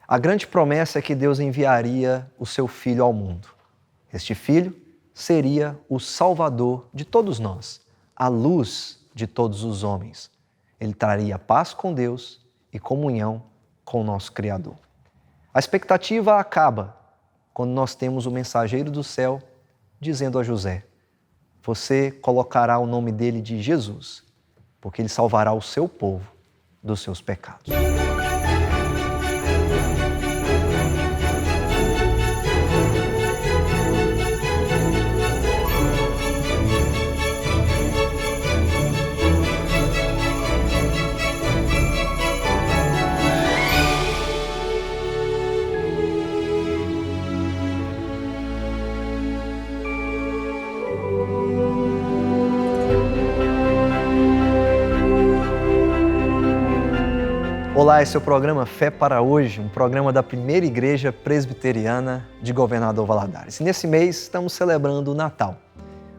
A grande promessa é que Deus enviaria o seu Filho ao mundo. Este Filho seria o Salvador de todos nós, a luz de todos os homens. Ele traria paz com Deus e comunhão com o nosso Criador. A expectativa acaba quando nós temos o mensageiro do céu dizendo a José: você colocará o nome dele de Jesus, porque ele salvará o seu povo dos seus pecados. Olá, esse é o programa Fé para Hoje, um programa da Primeira Igreja Presbiteriana de Governador Valadares. E nesse mês estamos celebrando o Natal,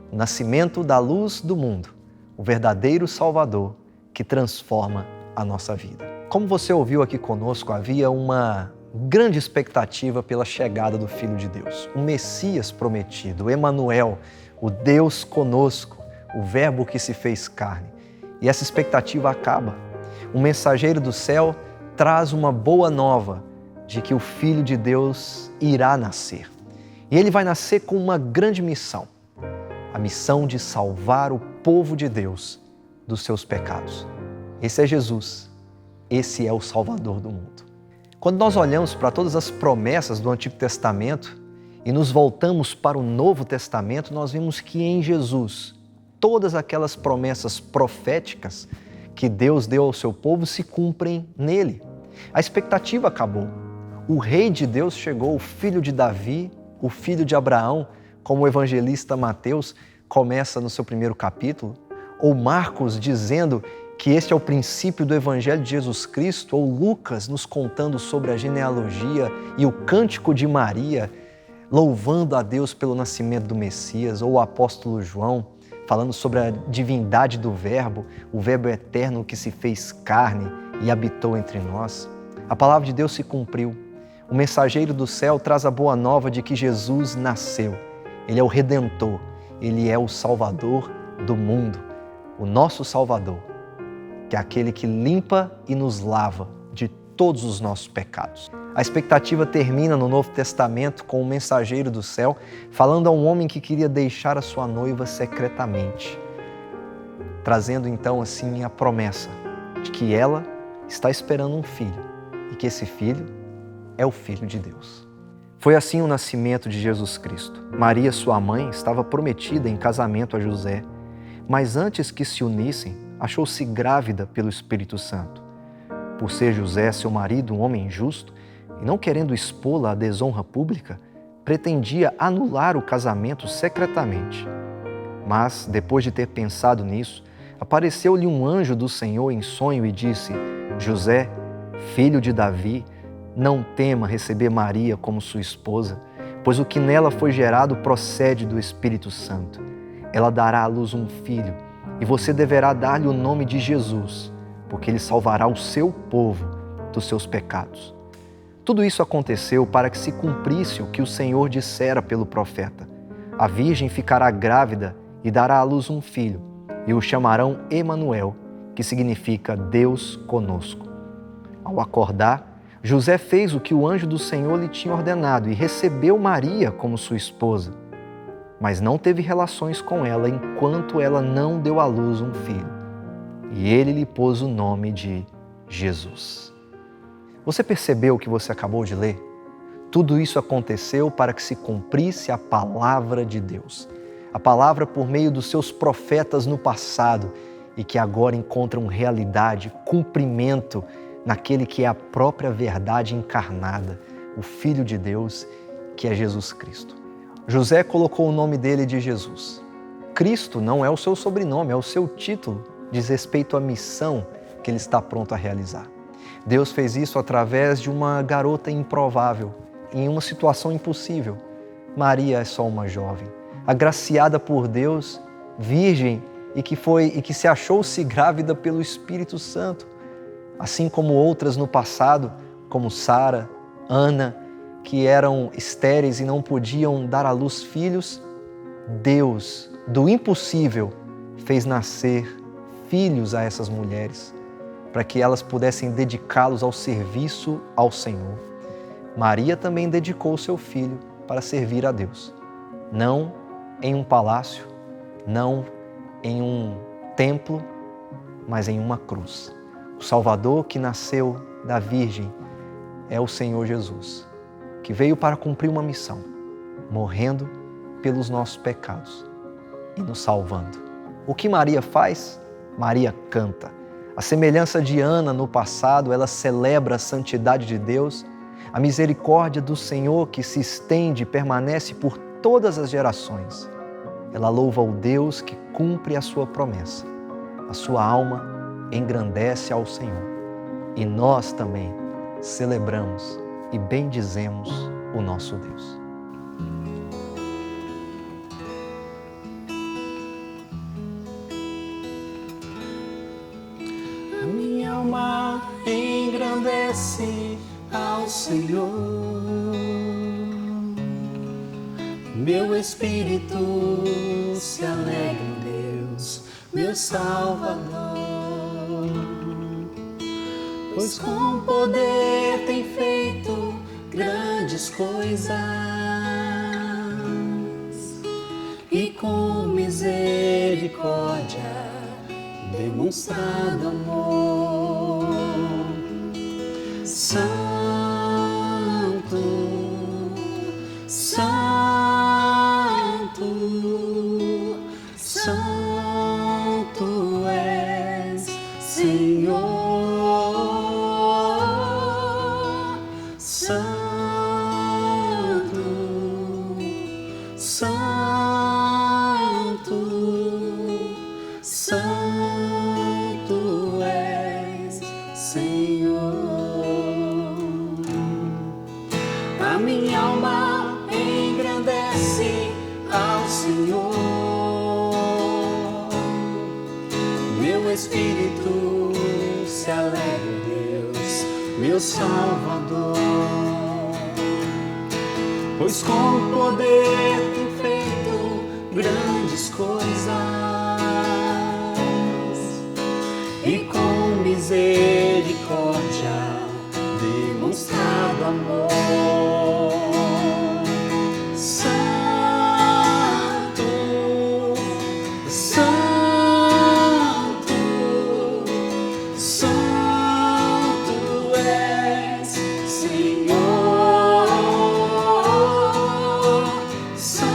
o nascimento da luz do mundo, o verdadeiro Salvador que transforma a nossa vida. Como você ouviu aqui conosco, havia uma grande expectativa pela chegada do Filho de Deus, o Messias prometido, o Emanuel, o Deus conosco, o Verbo que se fez carne. E essa expectativa acaba. O mensageiro do céu traz uma boa nova de que o Filho de Deus irá nascer. E ele vai nascer com uma grande missão, a missão de salvar o povo de Deus dos seus pecados. Esse é Jesus, esse é o Salvador do mundo. Quando nós olhamos para todas as promessas do Antigo Testamento e nos voltamos para o Novo Testamento, nós vimos que em Jesus, todas aquelas promessas proféticas que Deus deu ao seu povo se cumprem nele. A expectativa acabou. O Rei de Deus chegou, o Filho de Davi, o Filho de Abraão, como o evangelista Mateus começa no seu primeiro capítulo, ou Marcos dizendo que este é o princípio do Evangelho de Jesus Cristo, ou Lucas nos contando sobre a genealogia e o cântico de Maria, louvando a Deus pelo nascimento do Messias, ou o apóstolo João, falando sobre a divindade do Verbo, o Verbo eterno que se fez carne e habitou entre nós. A palavra de Deus se cumpriu. O mensageiro do céu traz a boa nova de que Jesus nasceu. Ele é o Redentor, Ele é o Salvador do mundo, o nosso Salvador, que é aquele que limpa e nos lava de todos os nossos pecados. A expectativa termina no Novo Testamento com o mensageiro do céu falando a um homem que queria deixar a sua noiva secretamente, trazendo então assim a promessa de que ela está esperando um filho e que esse filho é o Filho de Deus. Foi assim o nascimento de Jesus Cristo. Maria, sua mãe, estava prometida em casamento a José, mas antes que se unissem, achou-se grávida pelo Espírito Santo. Por ser José, seu marido, um homem justo, e não querendo expô-la à desonra pública, pretendia anular o casamento secretamente. Mas, depois de ter pensado nisso, apareceu-lhe um anjo do Senhor em sonho e disse: José, filho de Davi, não tema receber Maria como sua esposa, pois o que nela foi gerado procede do Espírito Santo. Ela dará à luz um filho, e você deverá dar-lhe o nome de Jesus, porque ele salvará o seu povo dos seus pecados. Tudo isso aconteceu para que se cumprisse o que o Senhor dissera pelo profeta. A virgem ficará grávida e dará à luz um filho, e o chamarão Emanuel, que significa Deus conosco. Ao acordar, José fez o que o anjo do Senhor lhe tinha ordenado e recebeu Maria como sua esposa, mas não teve relações com ela enquanto ela não deu à luz um filho. E ele lhe pôs o nome de Jesus. Você percebeu o que você acabou de ler? Tudo isso aconteceu para que se cumprisse a palavra de Deus. A palavra por meio dos seus profetas no passado e que agora encontram realidade, cumprimento naquele que é a própria verdade encarnada, o Filho de Deus, que é Jesus Cristo. José colocou o nome dele de Jesus. Cristo não é o seu sobrenome, é o seu título, diz respeito à missão que ele está pronto a realizar. Deus fez isso através de uma garota improvável, em uma situação impossível. Maria é só uma jovem, agraciada por Deus, virgem e que se achou-se grávida pelo Espírito Santo, assim como outras no passado, como Sara, Ana, que eram estéreis e não podiam dar à luz filhos, Deus, do impossível, fez nascer filhos a essas mulheres, para que elas pudessem dedicá-los ao serviço ao Senhor. Maria também dedicou seu filho para servir a Deus, não em um palácio, não em um templo, mas em uma cruz. O Salvador que nasceu da Virgem é o Senhor Jesus, que veio para cumprir uma missão, morrendo pelos nossos pecados e nos salvando. O que Maria faz? Maria canta. A semelhança de Ana no passado, ela celebra a santidade de Deus, a misericórdia do Senhor que se estende e permanece por todas as gerações. Ela louva o Deus que cumpre a sua promessa. A sua alma engrandece ao Senhor. E nós também celebramos e bendizemos o nosso Deus. A minha alma engrandece ao Senhor, meu espírito se alegra em Deus, meu Salvador, pois com poder tem feito grandes coisas e com misericórdia demonstrado amor. Santo, Santo, Santo és, Senhor. Santo, Santo, Santo és, Senhor. A minha alma engrandece ao Senhor, meu espírito se alegra em Deus, meu Salvador, pois com poder tem feito grandes coisas e com misericórdia demonstrado amor. Santo, Santo, Santo és, Senhor. Santo,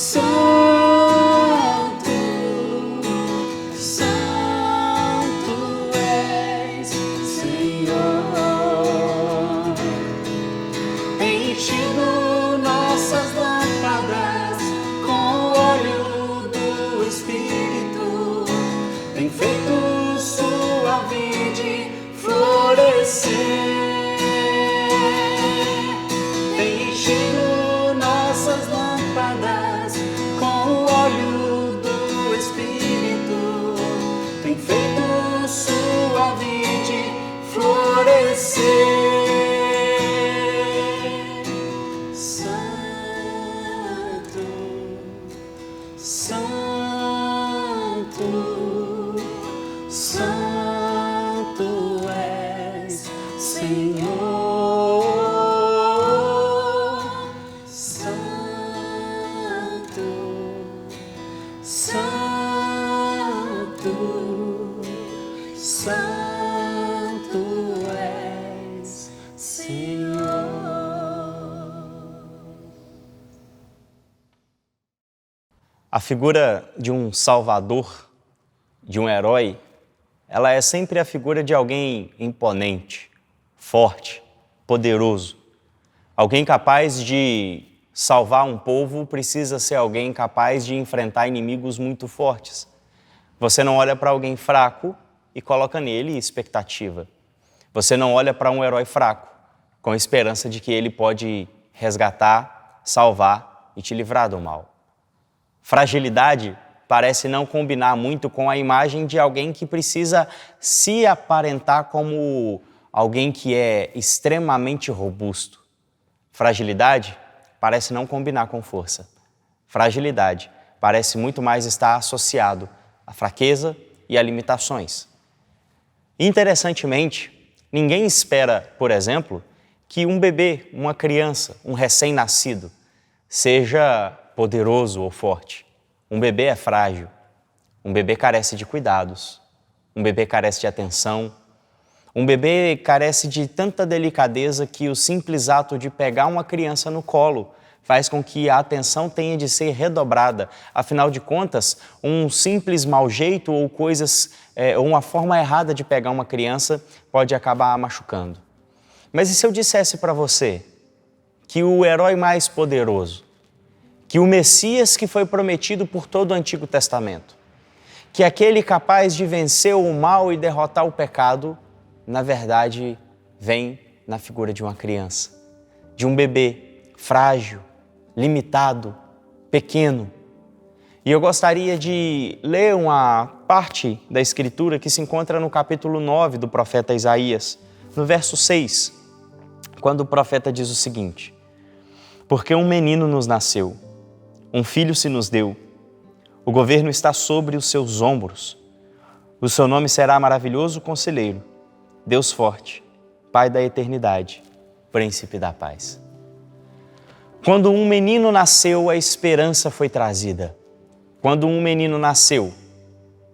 Santo, Santo és, Senhor. Enchido nossas lâmpadas com o óleo do Espírito, tem feito sua vide florescer. Tem enchido nossas lâmpadas com o óleo do Espírito, tem feito sua vide florescer. Santo, Santo és, Senhor. Santo, Santo, Santo és, Senhor. A figura de um salvador, de um herói, ela é sempre a figura de alguém imponente, forte, poderoso. Alguém capaz de salvar um povo precisa ser alguém capaz de enfrentar inimigos muito fortes. Você não olha para alguém fraco e coloca nele expectativa. Você não olha para um herói fraco com a esperança de que ele pode resgatar, salvar e te livrar do mal. Fragilidade parece não combinar muito com a imagem de alguém que precisa se aparentar como alguém que é extremamente robusto. Fragilidade parece não combinar com força. Fragilidade parece muito mais estar associado à fraqueza e a limitações. Interessantemente, ninguém espera, por exemplo, que um bebê, uma criança, um recém-nascido, seja poderoso ou forte. Um bebê é frágil, um bebê carece de cuidados, um bebê carece de atenção, um bebê carece de tanta delicadeza que o simples ato de pegar uma criança no colo faz com que a atenção tenha de ser redobrada. Afinal de contas, um simples mau jeito ou ou uma forma errada de pegar uma criança pode acabar machucando. Mas e se eu dissesse para você que o herói mais poderoso, que o Messias que foi prometido por todo o Antigo Testamento, que aquele capaz de vencer o mal e derrotar o pecado, na verdade, vem na figura de uma criança, de um bebê frágil, limitado, pequeno. E eu gostaria de ler uma parte da Escritura que se encontra no capítulo 9 do profeta Isaías, no verso 6, quando o profeta diz o seguinte: porque um menino nos nasceu, um filho se nos deu, o governo está sobre os seus ombros. O seu nome será Maravilhoso Conselheiro, Deus Forte, Pai da Eternidade, Príncipe da Paz. Quando um menino nasceu, a esperança foi trazida. Quando um menino nasceu,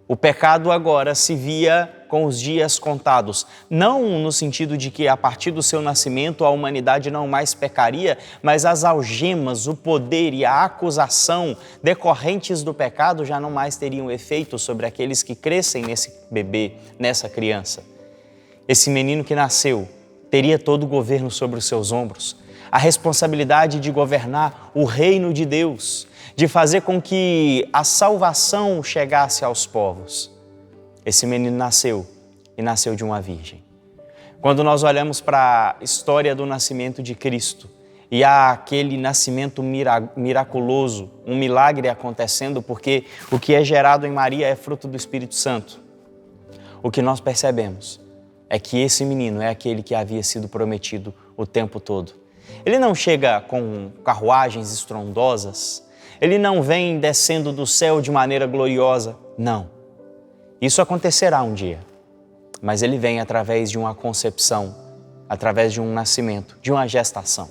o pecado agora se via com os dias contados. Não no sentido de que a partir do seu nascimento a humanidade não mais pecaria, mas as algemas, o poder e a acusação decorrentes do pecado já não mais teriam efeito sobre aqueles que crescem nesse bebê, nessa criança. Esse menino que nasceu teria todo o governo sobre os seus ombros, a responsabilidade de governar o reino de Deus, de fazer com que a salvação chegasse aos povos. Esse menino nasceu e nasceu de uma virgem. Quando nós olhamos para a história do nascimento de Cristo e há aquele nascimento miraculoso, um milagre acontecendo, porque o que é gerado em Maria é fruto do Espírito Santo, o que nós percebemos é que esse menino é aquele que havia sido prometido o tempo todo. Ele não chega com carruagens estrondosas, ele não vem descendo do céu de maneira gloriosa, não. Isso acontecerá um dia, mas ele vem através de uma concepção, através de um nascimento, de uma gestação.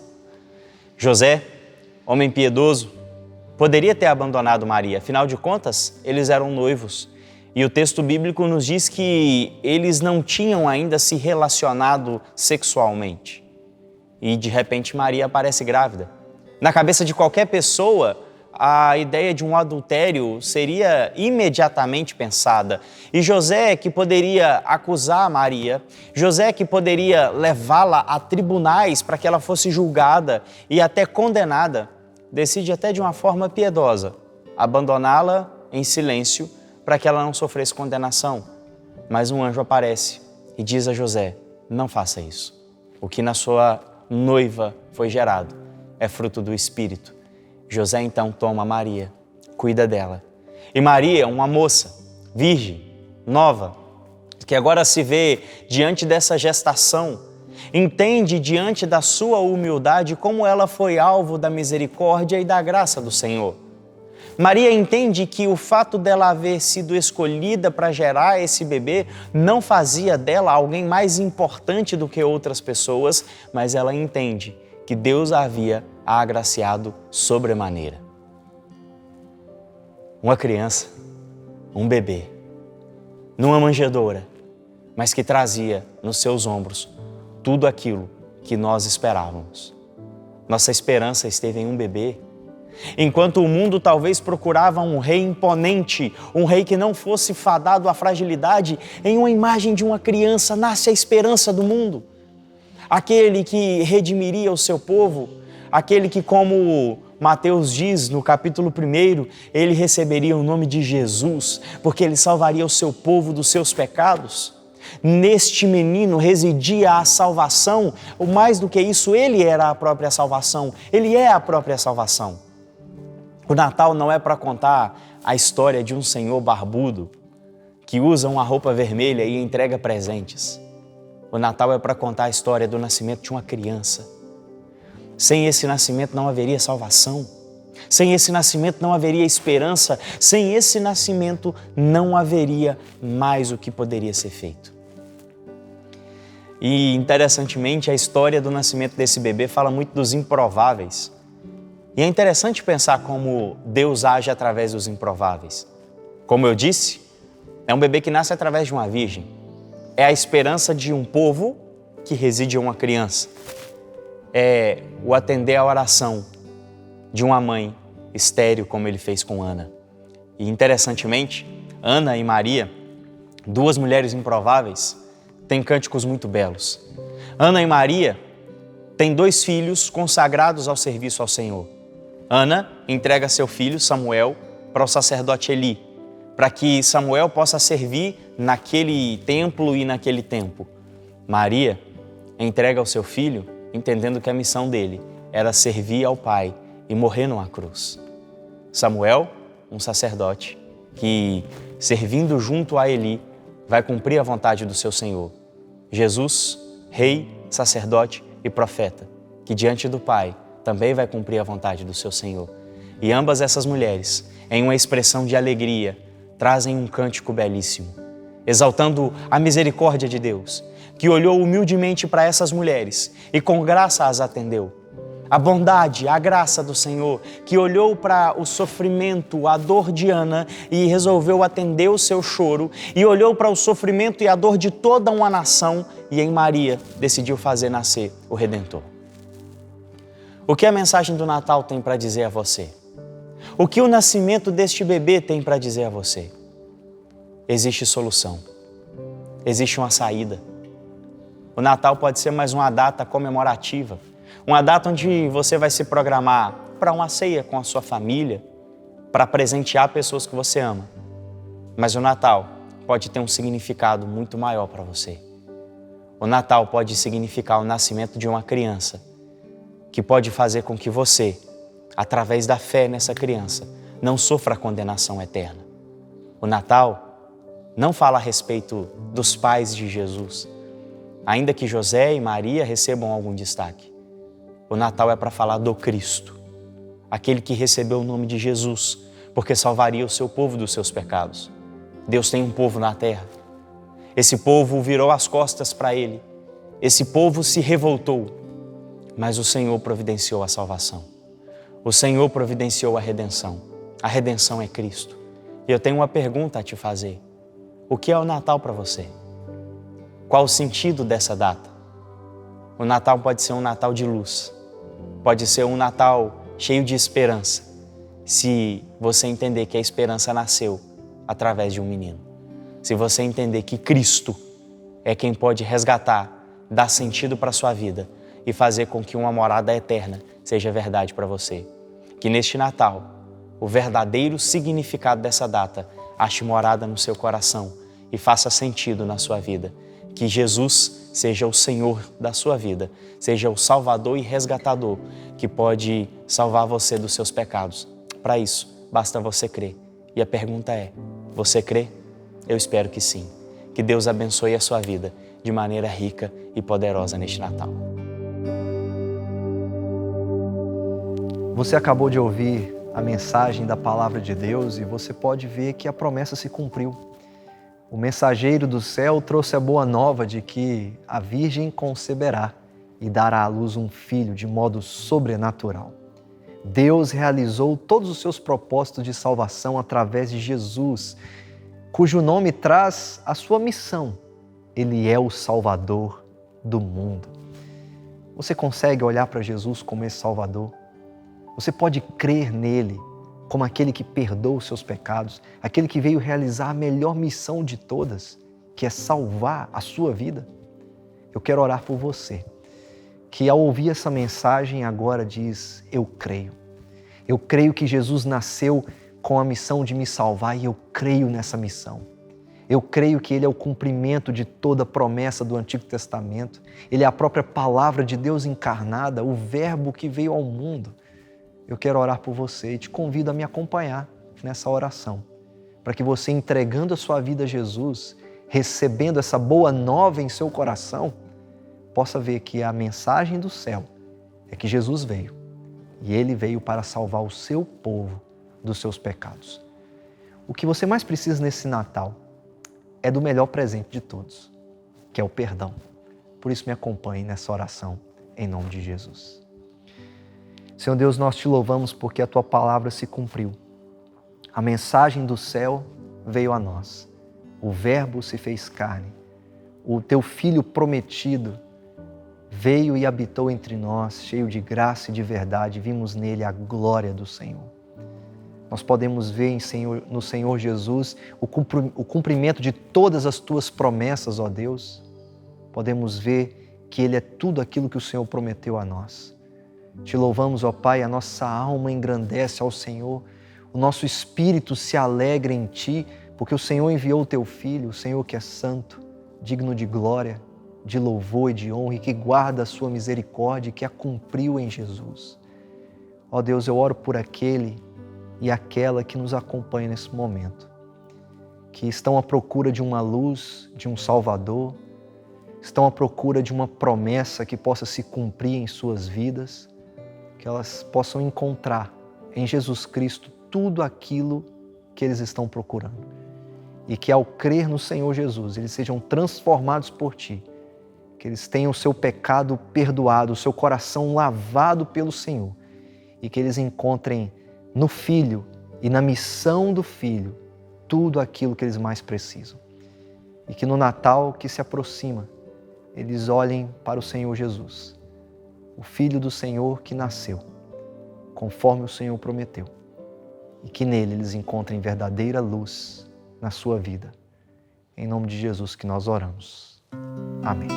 José, homem piedoso, poderia ter abandonado Maria, afinal de contas, eles eram noivos. E o texto bíblico nos diz que eles não tinham ainda se relacionado sexualmente. E de repente Maria aparece grávida. Na cabeça de qualquer pessoa, a ideia de um adultério seria imediatamente pensada. E José, que poderia acusar Maria, José, que poderia levá-la a tribunais para que ela fosse julgada e até condenada, decide até de uma forma piedosa abandoná-la em silêncio para que ela não sofresse condenação. Mas um anjo aparece e diz a José: não faça isso. O que na sua noiva foi gerado é fruto do Espírito. José então toma Maria, cuida dela. E Maria, uma moça, virgem, nova, que agora se vê diante dessa gestação, entende diante da sua humildade como ela foi alvo da misericórdia e da graça do Senhor. Maria entende que o fato dela haver sido escolhida para gerar esse bebê não fazia dela alguém mais importante do que outras pessoas, mas ela entende que Deus a havia agraciado sobremaneira. Uma criança, um bebê, numa manjedoura, mas que trazia nos seus ombros tudo aquilo que nós esperávamos. Nossa esperança esteve em um bebê. Enquanto o mundo talvez procurava um rei imponente, um rei que não fosse fadado à fragilidade, em uma imagem de uma criança nasce a esperança do mundo. Aquele que redimiria o seu povo, aquele que, como Mateus diz no capítulo 1, ele receberia o nome de Jesus, porque ele salvaria o seu povo dos seus pecados. Neste menino residia a salvação, ou mais do que isso, ele era a própria salvação, ele é a própria salvação. O Natal não é para contar a história de um senhor barbudo que usa uma roupa vermelha e entrega presentes. O Natal é para contar a história do nascimento de uma criança. Sem esse nascimento não haveria salvação. Sem esse nascimento não haveria esperança. Sem esse nascimento não haveria mais o que poderia ser feito. E, interessantemente, a história do nascimento desse bebê fala muito dos improváveis. E é interessante pensar como Deus age através dos improváveis. Como eu disse, é um bebê que nasce através de uma virgem. É a esperança de um povo que reside em uma criança. É o atender à oração de uma mãe estéril, como ele fez com Ana. E, interessantemente, Ana e Maria, duas mulheres improváveis, têm cânticos muito belos. Ana e Maria têm 2 filhos consagrados ao serviço ao Senhor. Ana entrega seu filho, Samuel, para o sacerdote Eli, para que Samuel possa servir naquele templo e naquele tempo. Maria entrega o seu filho, entendendo que a missão dele era servir ao Pai e morrer numa cruz. Samuel, um sacerdote que, servindo junto a Eli, vai cumprir a vontade do seu Senhor. Jesus, rei, sacerdote e profeta, que diante do Pai também vai cumprir a vontade do seu Senhor. E ambas essas mulheres, em uma expressão de alegria, trazem um cântico belíssimo, exaltando a misericórdia de Deus, que olhou humildemente para essas mulheres e com graça as atendeu. A bondade, a graça do Senhor, que olhou para o sofrimento, a dor de Ana e resolveu atender o seu choro, e olhou para o sofrimento e a dor de toda uma nação e em Maria decidiu fazer nascer o Redentor. O que a mensagem do Natal tem para dizer a você? O que o nascimento deste bebê tem para dizer a você? Existe solução. Existe uma saída. O Natal pode ser mais uma data comemorativa, uma data onde você vai se programar para uma ceia com a sua família, para presentear pessoas que você ama. Mas o Natal pode ter um significado muito maior para você. O Natal pode significar o nascimento de uma criança, que pode fazer com que você, através da fé nessa criança, não sofra a condenação eterna. O Natal não fala a respeito dos pais de Jesus, ainda que José e Maria recebam algum destaque. O Natal é para falar do Cristo, aquele que recebeu o nome de Jesus, porque salvaria o seu povo dos seus pecados. Deus tem um povo na terra. Esse povo virou as costas para Ele. Esse povo se revoltou, mas o Senhor providenciou a salvação. O Senhor providenciou a redenção. A redenção é Cristo. E eu tenho uma pergunta a te fazer. O que é o Natal para você? Qual o sentido dessa data? O Natal pode ser um Natal de luz. Pode ser um Natal cheio de esperança, se você entender que a esperança nasceu através de um menino. Se você entender que Cristo é quem pode resgatar, dar sentido para a sua vida e fazer com que uma morada eterna seja verdade para você. Que neste Natal, o verdadeiro significado dessa data ache morada no seu coração e faça sentido na sua vida. Que Jesus seja o Senhor da sua vida, seja o Salvador e resgatador que pode salvar você dos seus pecados. Para isso, basta você crer. E a pergunta é, você crê? Eu espero que sim. Que Deus abençoe a sua vida de maneira rica e poderosa neste Natal. Você acabou de ouvir a mensagem da Palavra de Deus e você pode ver que a promessa se cumpriu. O mensageiro do céu trouxe a boa nova de que a Virgem conceberá e dará à luz um filho de modo sobrenatural. Deus realizou todos os seus propósitos de salvação através de Jesus, cujo nome traz a sua missão. Ele é o Salvador do mundo. Você consegue olhar para Jesus como esse Salvador? Você pode crer nele como aquele que perdoa os seus pecados, aquele que veio realizar a melhor missão de todas, que é salvar a sua vida? Eu quero orar por você, que ao ouvir essa mensagem agora diz, eu creio. Eu creio que Jesus nasceu com a missão de me salvar e eu creio nessa missão. Eu creio que Ele é o cumprimento de toda a promessa do Antigo Testamento. Ele é a própria palavra de Deus encarnada, o Verbo que veio ao mundo. Eu quero orar por você e te convido a me acompanhar. junto nessa oração, para que você, entregando a sua vida a Jesus, recebendo essa boa nova em seu coração, possa ver que a mensagem do céu é que Jesus veio, e Ele veio para salvar o seu povo dos seus pecados. O que você mais precisa nesse Natal é do melhor presente de todos, que é o perdão. Por isso me acompanhe nessa oração, em nome de Jesus. Senhor Deus, nós te louvamos porque a Tua palavra se cumpriu. A mensagem do céu veio a nós. O Verbo se fez carne. O Teu Filho prometido veio e habitou entre nós, cheio de graça e de verdade. Vimos nele a glória do Senhor. Nós podemos ver no Senhor Jesus o cumprimento de todas as Tuas promessas, ó Deus. Podemos ver que Ele é tudo aquilo que o Senhor prometeu a nós. Te louvamos, ó Pai, a nossa alma engrandece ao Senhor, o nosso espírito se alegra em Ti, porque o Senhor enviou o Teu Filho, o Senhor que é santo, digno de glória, de louvor e de honra, e que guarda a Sua misericórdia e que a cumpriu em Jesus. Ó Deus, eu oro por aquele e aquela que nos acompanha nesse momento, que estão à procura de uma luz, de um Salvador, estão à procura de uma promessa que possa se cumprir em suas vidas, que elas possam encontrar em Jesus Cristo tudo aquilo que eles estão procurando. E que ao crer no Senhor Jesus, eles sejam transformados por Ti, que eles tenham o seu pecado perdoado, o seu coração lavado pelo Senhor, e que eles encontrem no Filho e na missão do Filho tudo aquilo que eles mais precisam. E que no Natal que se aproxima, eles olhem para o Senhor Jesus, o Filho do Senhor que nasceu, conforme o Senhor prometeu, e que nele eles encontrem verdadeira luz na sua vida. Em nome de Jesus que nós oramos. Amém.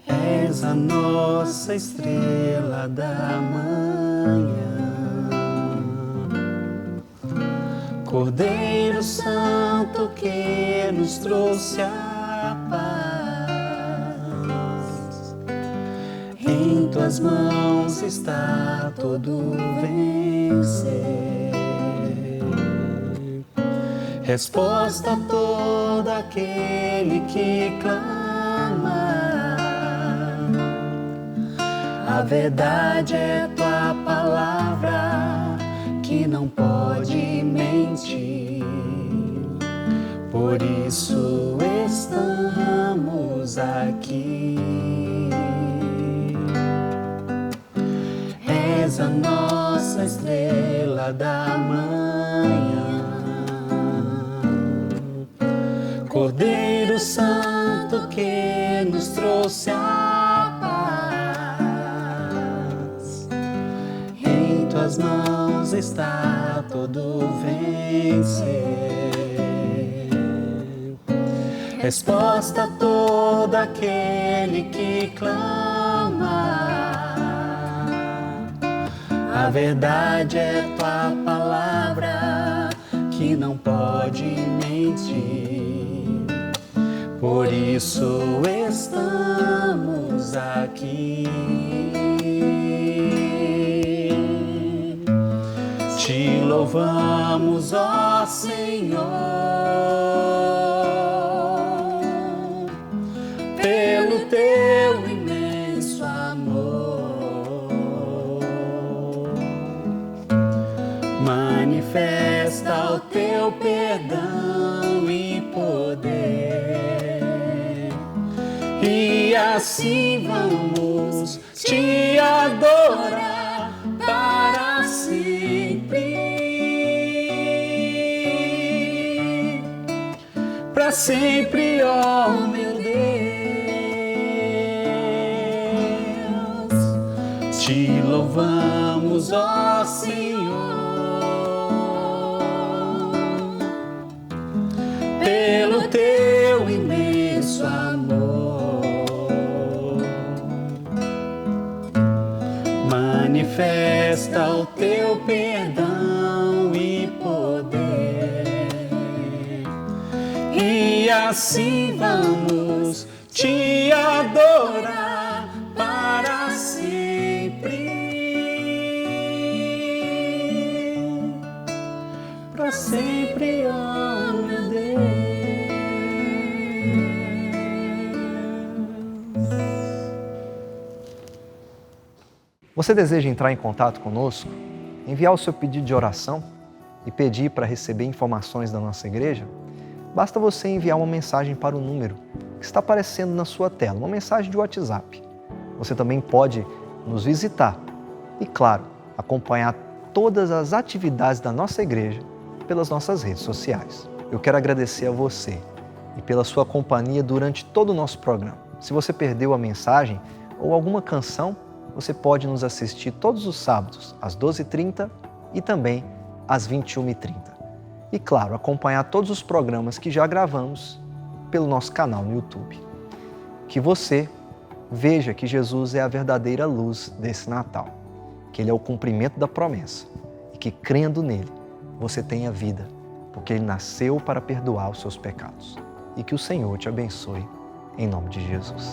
És a nossa estrela da manhã, Cordeiro Santo que nos trouxe a paz. Em Tuas mãos está todo vencer. Resposta a todo aquele que clama. A verdade é Tua palavra que não pode mentir. Por isso estamos aqui. És a nossa estrela da manhã, Cordeiro Santo que nos trouxe a paz. Em Tuas mãos está todo vencer. Resposta a todo aquele que clama. A verdade é Tua palavra que não pode mentir. Por isso estamos aqui. Te louvamos, ó Senhor, pelo Teu imenso amor. Manifesta o Teu perdão e poder, e assim vamos Te adorar para sempre. Para sempre, ó meu Deus. Te louvamos, ó Senhor, pelo Teu imenso amor. Manifesta o Teu perdão e poder, e assim vamos Te adorar para sempre, oh meu Deus. Você deseja entrar em contato conosco, enviar o seu pedido de oração e pedir para receber informações da nossa igreja? Basta você enviar uma mensagem para o número que está aparecendo na sua tela, uma mensagem de WhatsApp. Você também pode nos visitar e, claro, acompanhar todas as atividades da nossa igreja pelas nossas redes sociais. Eu quero agradecer a você e pela sua companhia durante todo o nosso programa. Se você perdeu a mensagem ou alguma canção, você pode nos assistir todos os sábados, às 12h30 e também às 21h30. E, claro, acompanhar todos os programas que já gravamos pelo nosso canal no YouTube. Que você veja que Jesus é a verdadeira luz desse Natal, que Ele é o cumprimento da promessa e que, crendo nele, você tenha vida, porque Ele nasceu para perdoar os seus pecados. E que o Senhor te abençoe, em nome de Jesus.